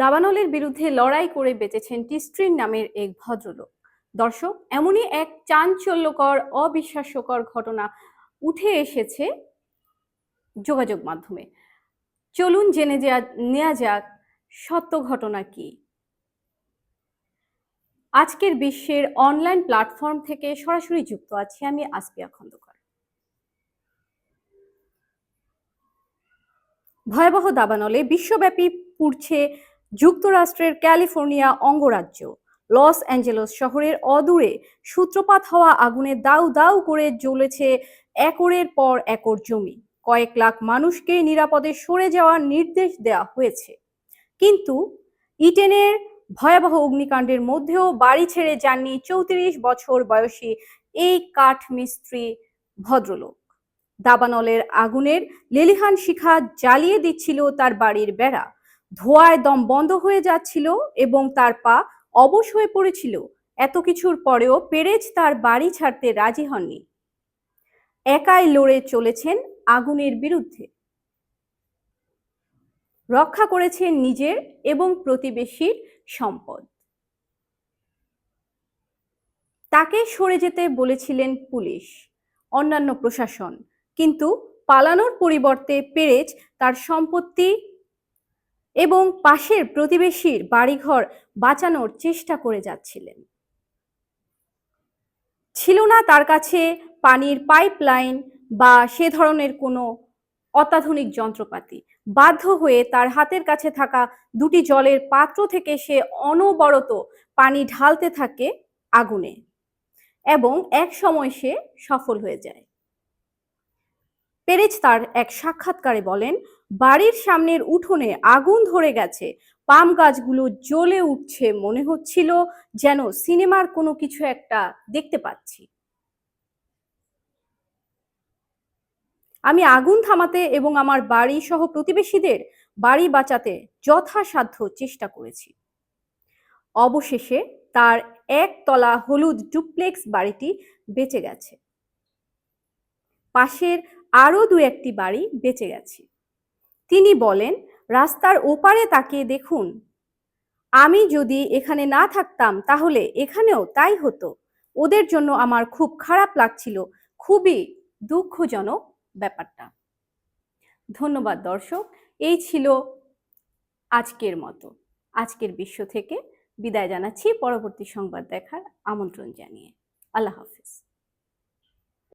দাবানলের বিরুদ্ধে লড়াই করে বেঁচেছেন টিস্ট্রিন নামের এক ভদ্রলোক। দর্শক, এমনই এক চাঞ্চল্যকর অবিশ্বাস্যকর ঘটনা উঠে এসেছে যোগাযোগ মাধ্যমে। চলুন জেনে নেওয়া যাক সত্য ঘটনা কি। আজকের বিশ্বের অনলাইন প্ল্যাটফর্ম থেকে সরাসরি যুক্ত আছি আমি আসপিয়া খন্দকার। ভয়াবহ দাবানলে বিশ্বব্যাপী পুড়ছে যুক্তরাষ্ট্রের ক্যালিফোর্নিয়া অঙ্গরাজ্য। লস অ্যাঞ্জেলস শহরের অদূরে সূত্রপাত হওয়া আগুনে দাউ দাউ করে জ্বলেছে একরের পর একর জমি। কয়েক লাখ মানুষকে নিরাপদে সরে যাওয়ার নির্দেশ দেওয়া হয়েছে, কিন্তু ইটেনের ভয়াবহ অগ্নিকাণ্ডের মধ্যেও বাড়ি ছেড়ে যাননি 34 বছর বয়সী এই কাঠমিস্ত্রি ভদ্রলোক। দাবানলের আগুনের লেলিহান শিখা জ্বালিয়ে দিচ্ছিল তার বাড়ির বেড়া। ধোঁয়ায় দম বন্ধ হয়ে যাচ্ছিল এবং তার পা অবশ হয়ে পড়েছিল। এত কিছুর পরেও পেরেজ তার বাড়ি ছাড়তে রাজি হননি। একাই লড়ে চলেছেন আগুনের বিরুদ্ধে। রক্ষা করেছেন নিজের এবং প্রতিবেশীর সম্পদ। তাকে সরে যেতে বলেছিলেন পুলিশ, অন্যান্য প্রশাসন, কিন্তু পালানোর পরিবর্তে পেরেজ তার সম্পত্তি এবং পাশের প্রতিবেশীর বাড়িঘর বাঁচানোর চেষ্টা করে যাচ্ছিলেন। ছিল না তার কাছে পানির পাইপলাইন বা সে ধরনের কোনো অত্যাধুনিক যন্ত্রপাতি। বাধ্য হয়ে তার হাতের কাছে থাকা দুটি জলের পাত্র থেকে সে অনবরত পানি ঢালতে থাকে আগুনে, এবং এক সময় সে সফল হয়ে যায়। পেরেজ তার এক সাক্ষাৎকারে বলেন, বাড়ির সামনের উঠোনে আগুন ধরে গেছে, পাম গাছগুলো জ্বলে উঠছে, মনে হচ্ছিল যেন সিনেমার কোনো কিছু একটা দেখতে পাচ্ছি। আমি আগুন থামাতে এবং আমার বাড়ি সহ প্রতিবেশীদের বাড়ি বাঁচাতে যথাসাধ্য চেষ্টা করেছি। অবশেষে তার একতলা হলুদ ডুপ্লেক্স বাড়িটি বেঁচে গেছে। পাশের আরো দু একটি বাড়ি বেঁচে গেছে। তিনি বলেন, রাস্তার ওপারে তাকিয়ে দেখুন, আমি যদি এখানে না থাকতাম তাহলে এখানেও তাই হতো। ওদের জন্য আমার খুব খারাপ লাগছিল, খুবই দুঃখজনক ব্যাপারটা। ধন্যবাদ দর্শক, এই ছিল আজকের মতো। আজকের বিশ্ব থেকে বিদায় জানাচ্ছি, পরবর্তী সংবাদ দেখার আমন্ত্রণ জানিয়ে। আল্লাহ হাফিজ।